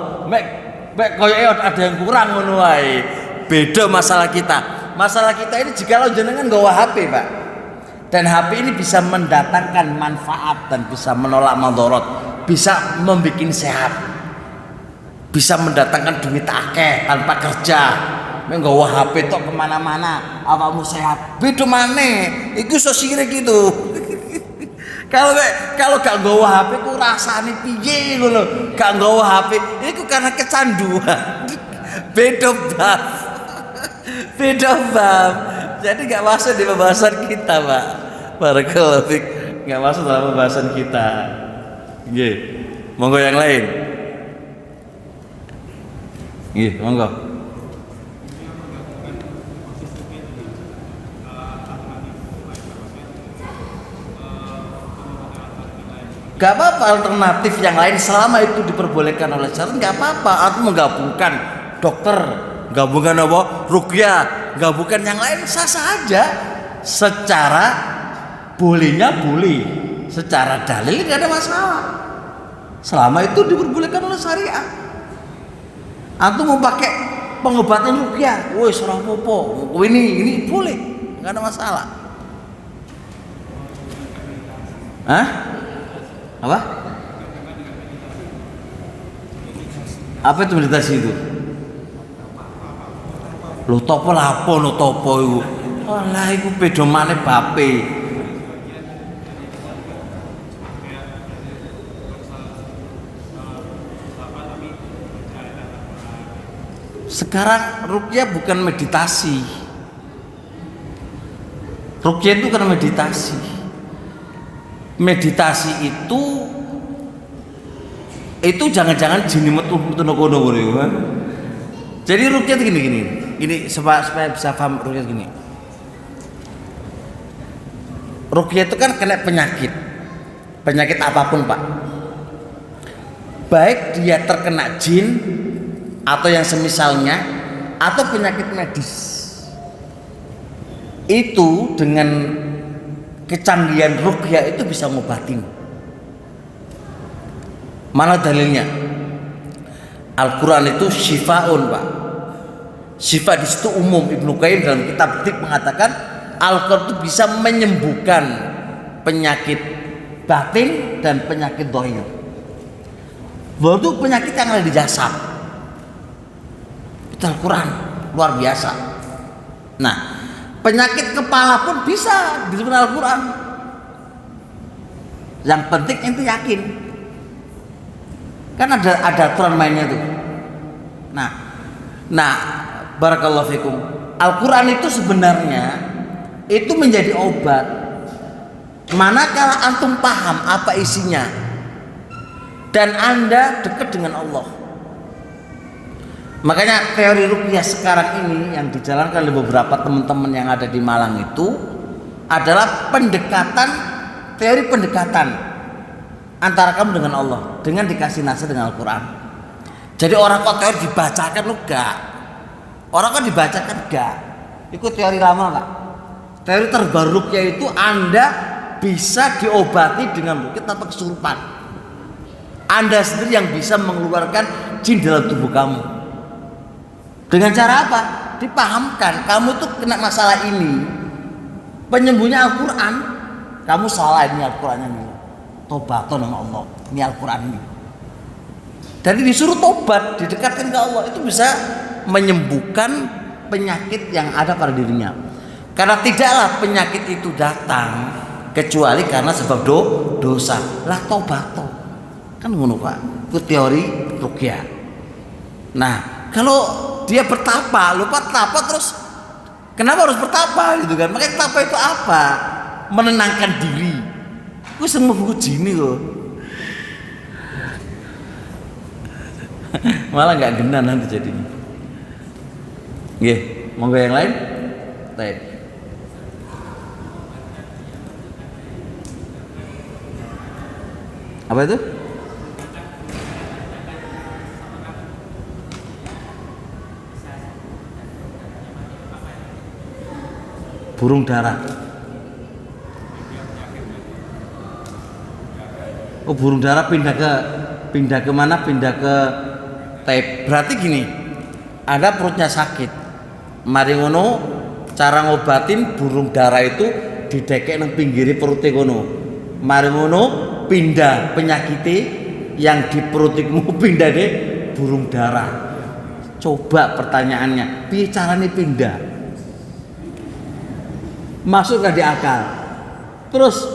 Mek koyo ada yang kurang ngono wae. Beda masalah kita. Masalah kita ini jika lo jenengan nggawa HP, Pak. Dan HP ini bisa mendatangkan manfaat dan bisa menolak madorot, bisa membuat sehat, bisa mendatangkan duit akeh tanpa kerja. Nggawa HP tok kemana-mana, apamu sehat. Beda mana? Iku sosial gitu. Kalau gak nggawa HP ku rasane piye ngono. Gak nggawa HP iku karena kecanduan. Beda bab. Beda bab. Jadi gak masuk di pembahasan kita, Pak. Barakallahu fiik. Gak masuk dalam pembahasan kita. Nggih. Monggo yang lain. Nggih, monggo. Gak apa-apa alternatif yang lain selama itu diperbolehkan oleh syariat, gak apa-apa. Aku menggabungkan dokter, gabungan apa? Ruqyah, gabungkan yang lain sah-sah aja. Secara bolehnya boleh, secara dalil gak ada masalah. Selama itu diperbolehkan oleh syariat. Antum mau pakai pengobatan ruqyah, woi serang popo, ini boleh, gak ada masalah. Hah? Apa? Apa itu meditasi itu? Lo topo lapo lo topo itu. Walah iku beda maneh bape. Sekarang ruqyah bukan meditasi. Ruqyah itu kan meditasi. Meditasi itu jangan-jangan jin metu kono ya. Jadi ruqyah itu gini supaya bisa paham ruqyah gini. Ruqyah itu kan kena penyakit apapun Pak. Baik dia terkena jin atau yang semisalnya atau penyakit medis. Itu dengan kecanggihan ruqyah itu bisa ngobatin. Mana dalilnya? Al-Quran itu syifaun Pak. Syifa di situ umum. Ibnu Qayyim dalam kitab Tib mengatakan Al-Quran itu bisa menyembuhkan penyakit batin dan penyakit dhahir. Bahwa itu penyakit yang ada di jasad. Itu Al-Quran luar biasa. Nah, penyakit kepala pun bisa disebut Al-Quran. Yang penting itu yakin. Kan ada aturan mainnya tuh. Nah, barakallahu fikum. Al-Quran itu sebenarnya itu menjadi obat. Manakala antum paham apa isinya dan Anda dekat dengan Allah. Makanya teori ruqyah sekarang ini yang dijalankan oleh beberapa teman-teman yang ada di Malang itu adalah teori pendekatan antara kamu dengan Allah dengan dikasih nasihat dengan Al-Quran. Jadi orang kok teori dibacakan enggak. Orang kan dibacakan enggak. Itu teori lama Pak. Teori terbaru yaitu Anda bisa diobati dengan ruqyah tanpa kesurupan. Anda sendiri yang bisa mengeluarkan jin dalam tubuh kamu. Dengan cara apa? Dipahamkan kamu tuh kena masalah ini. Penyembuhnya Al-Quran. Kamu salah ini Al-Qurannya nih. Tobat dengan Allah. Ini Al-Quran ini. Jadi disuruh tobat, didekatkan ke Allah, itu bisa menyembuhkan penyakit yang ada pada dirinya. Karena tidaklah penyakit itu datang kecuali karena sebab dosa. Lah tobat kan ngono Pak. Itu teori ruqyah. Nah, kalau dia bertapa, lupa tapa terus Kenapa harus bertapa gitu kan? Makanya tapa itu apa? Menenangkan diri. Gue semua buku jini kok. Malah nggak genah nanti jadinya. Nggih, monggo yang lain. Baik. Apa itu? Burung dara. Oh, burung dara pindah ke mana? Pindah ke tape. Berarti gini, ada perutnya sakit. Mari ngono, cara ngobatin burung dara itu didekek nang pinggiri perute kono. Mari ngono, pindah penyakitnya yang di perutmu pindah deh burung dara. Coba pertanyaannya, piye carane pindah? Masuk gak di akal. Terus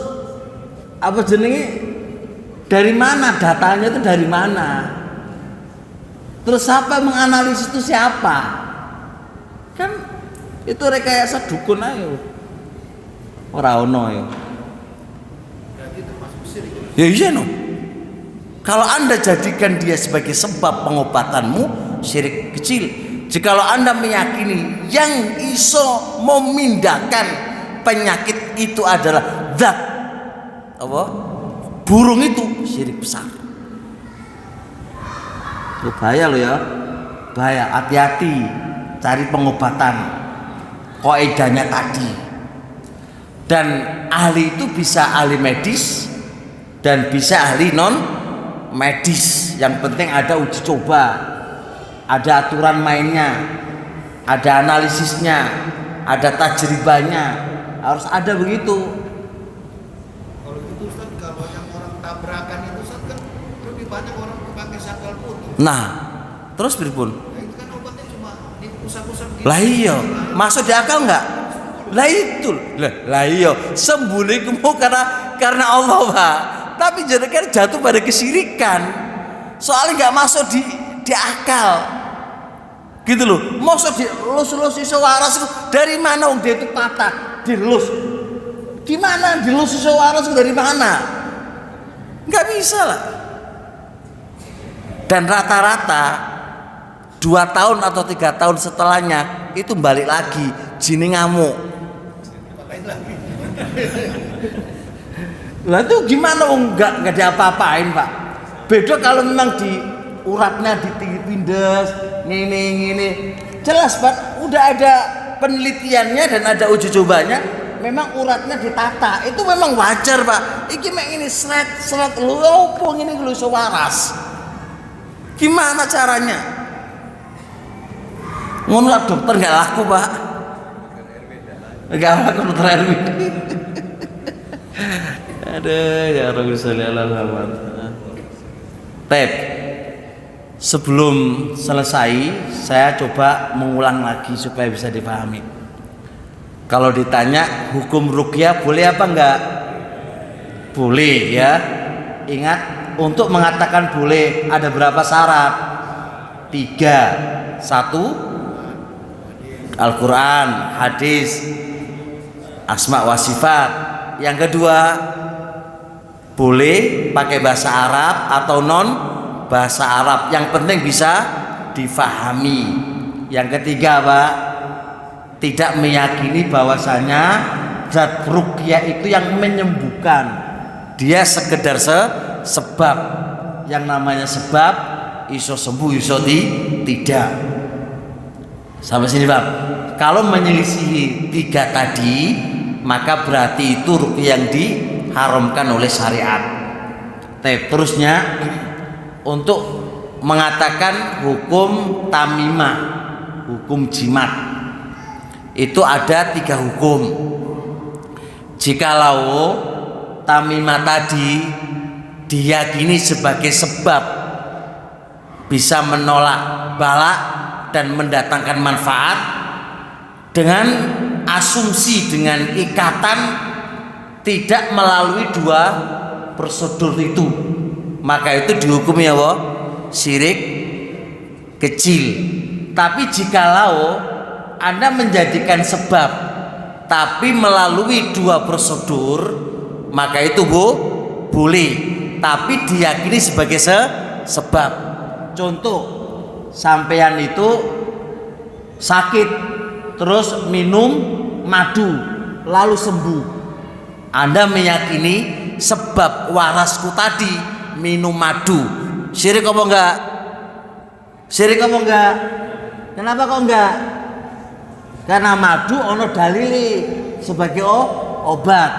apa jenenge, dari mana datanya itu, dari mana? Terus siapa menganalisis itu, siapa? Kan itu rekayasa dukun ayo. Ora ono yo. Berarti termasuk syirik. Ya iya no. Kalau Anda jadikan dia sebagai sebab pengobatanmu, syirik kecil. Jikalau Anda meyakini yang iso memindahkan penyakit itu adalah zat apa? Burung itu, syirik besar. Lu bahaya lo ya. Bahaya, hati-hati cari pengobatan. Kaidahnya tadi. Dan ahli itu bisa ahli medis dan bisa ahli non medis. Yang penting ada uji coba, ada aturan mainnya, ada analisisnya, ada tajribahnya, harus ada begitu. Kalau gitu Ustaz, kalau yang orang tabrakan itu Ustaz kan lebih banyak orang pakai sakal putus. Nah, terus pripun? Nah, itu kan obatnya cuma diusap-usap gitu. Lah iya, masuk di akal nggak? Lah itu, lah iya, sembuhmu karena Allah Pak. Tapi jadi kan jatuh pada kesirikan. Soalnya nggak masuk di akal. Gitu loh, masuk dilus-lus iso waras dari mana dia itu patah, dilus. Di mana dilus iso waras dari mana? Nggak bisa lah. Dan rata-rata 2 tahun atau 3 tahun setelahnya itu balik lagi jini ngamuk. Lah itu gimana? Nggak diapa-apain Pak. Beda kalau memang di uratnya dipindes ngene. Jelas Pak, udah ada penelitiannya dan ada uji cobanya. Memang uratnya ditata, itu memang wajar Pak. Iki mek ini seret lu opo ngene lu iso waras. Gimana caranya? Ngono lah dokter nggak laku Pak. Nggak laku dokter RW. Aduh ya Rabbi sallallahu alaihi wasallam. Tep. Sebelum selesai, saya coba mengulang lagi supaya bisa dipahami. Kalau ditanya hukum ruqyah boleh apa enggak? Boleh ya. Ingat, untuk mengatakan boleh ada berapa syarat? 3. 1, Al-Quran, hadis, asma wa sifat. Yang kedua, boleh pakai bahasa Arab atau non bahasa Arab, yang penting bisa difahami. Yang ketiga Pak, tidak meyakini bahwasanya zat ruqyah itu yang menyembuhkan, dia sekedar sebab. Yang namanya sebab iso sembuh iso tidak. Sampai sini Pak. Kalau menyelisihi 3 tadi, maka berarti itu ruqyah yang diharamkan oleh syariat. Terusnya untuk mengatakan hukum tamimah, hukum jimat, itu ada 3 hukum. Jikalau tamimah tadi diyakini sebagai sebab bisa menolak bala dan mendatangkan manfaat dengan asumsi, dengan ikatan tidak melalui 2 prosedur itu, maka itu dihukumi apa? Syirik kecil. Tapi jikalau Anda menjadikan sebab tapi melalui dua prosedur, maka itu boleh, tapi diyakini sebagai sebab. Contoh, sampean itu sakit terus minum madu lalu sembuh. Anda meyakini sebab warasku tadi minum madu. Syirik apa enggak? Syirik apa enggak? Kenapa kok enggak? Karena madu ono dalili sebagai obat.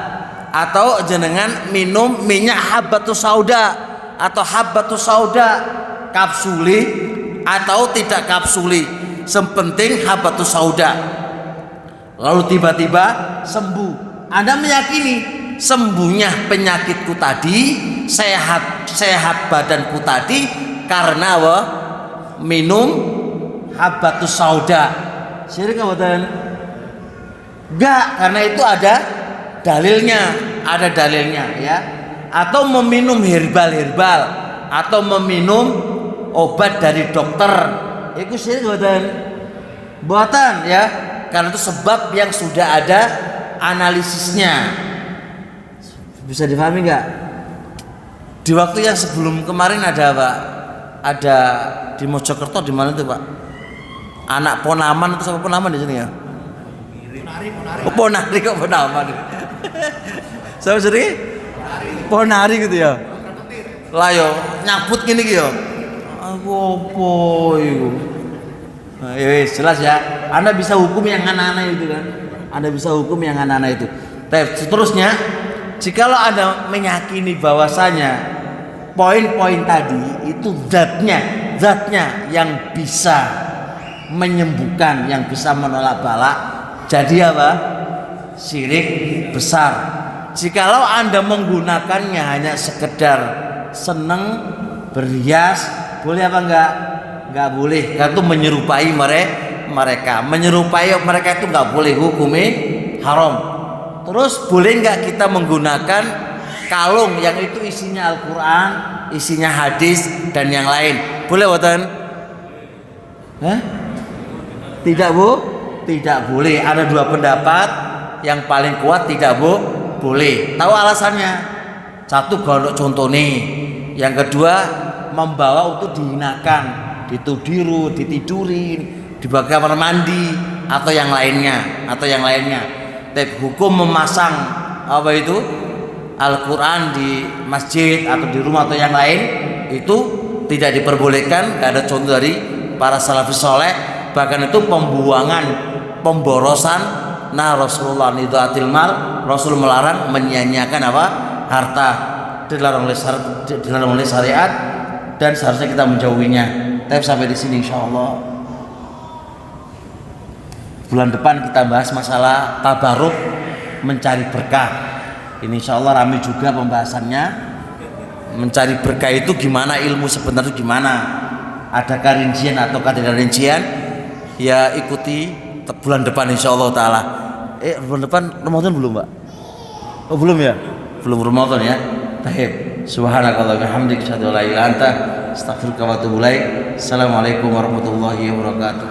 Atau jenengan minum minyak habbatus sauda atau habbatus sauda kapsuli atau tidak kapsuli, sepenting habbatus sauda, lalu tiba-tiba sembuh. Anda meyakini sembuhnya penyakitku tadi, sehat badanku tadi karena minum habbatus sauda. Syirik apa betul? Enggak, karena itu ada dalilnya ya. Atau meminum herbal atau meminum obat dari dokter, itu syirik betul? Buatan ya, karena itu sebab yang sudah ada analisisnya. Bisa dipahami enggak? Di waktu yang sebelum kemarin ada Pak, ada di Mojokerto, di mana itu Pak? Anak Ponaman atau siapa Ponaman di sini ya? Ponari kok Ponaman? Siapa sendiri? Ponari gitu ya? Lah yo nyabut gini gitu ya? Aku apa itu? Nah, ya jelas ya. Anda bisa hukum yang anak-anak itu kan? Anda bisa hukum yang anak-anak itu. Seterusnya, jikalau Anda meyakini bahwasanya poin-poin tadi itu zatnya yang bisa menyembuhkan, yang bisa menolak bala, jadi apa? Syirik besar. Jikalau Anda menggunakannya hanya sekedar seneng berhias, boleh apa enggak? Enggak boleh. Karena itu menyerupai mereka. Menyerupai mereka itu enggak boleh, hukumnya haram. Terus boleh enggak kita menggunakan kalung yang itu isinya Al-Quran, isinya hadis dan yang lain? Boleh bukan? Tidak boleh. Ada dua pendapat. Yang paling kuat tidak boleh. Tahu alasannya? Satu, gondok contoh nih. Yang kedua, membawa untuk dihinakan, ditudiru, ditidurin, dibawa kamar mandi atau yang lainnya. Hukum memasang apa itu Al-Quran di masjid atau di rumah atau yang lain itu tidak diperbolehkan. Gak ada contoh dari para salafus soleh. Bahkan itu pemborosan. Nah, Rasulullah nidaatil mal, Rasul melarang menyia-nyiakan apa? Harta. Dilarang oleh syariat dan seharusnya kita menjauhinya. Tapi sampai di sini insyaallah. Bulan depan kita bahas masalah tabaruk, mencari berkah. Ini insyaallah ramai juga pembahasannya. Mencari berkah itu gimana, ilmu sebenarnya gimana? Adakah rincian atau tidak rincian? Ya ikuti bulan depan insyaallah taala. Bulan depan Ramadan belum, Pak? Oh, belum ya? Belum Ramadan ya. Tahib. Subhanakallah wa bihamdika asyhadu an la ilaha illa anta astaghfiruka wa atubu ilaik. Assalamualaikum warahmatullahi wabarakatuh.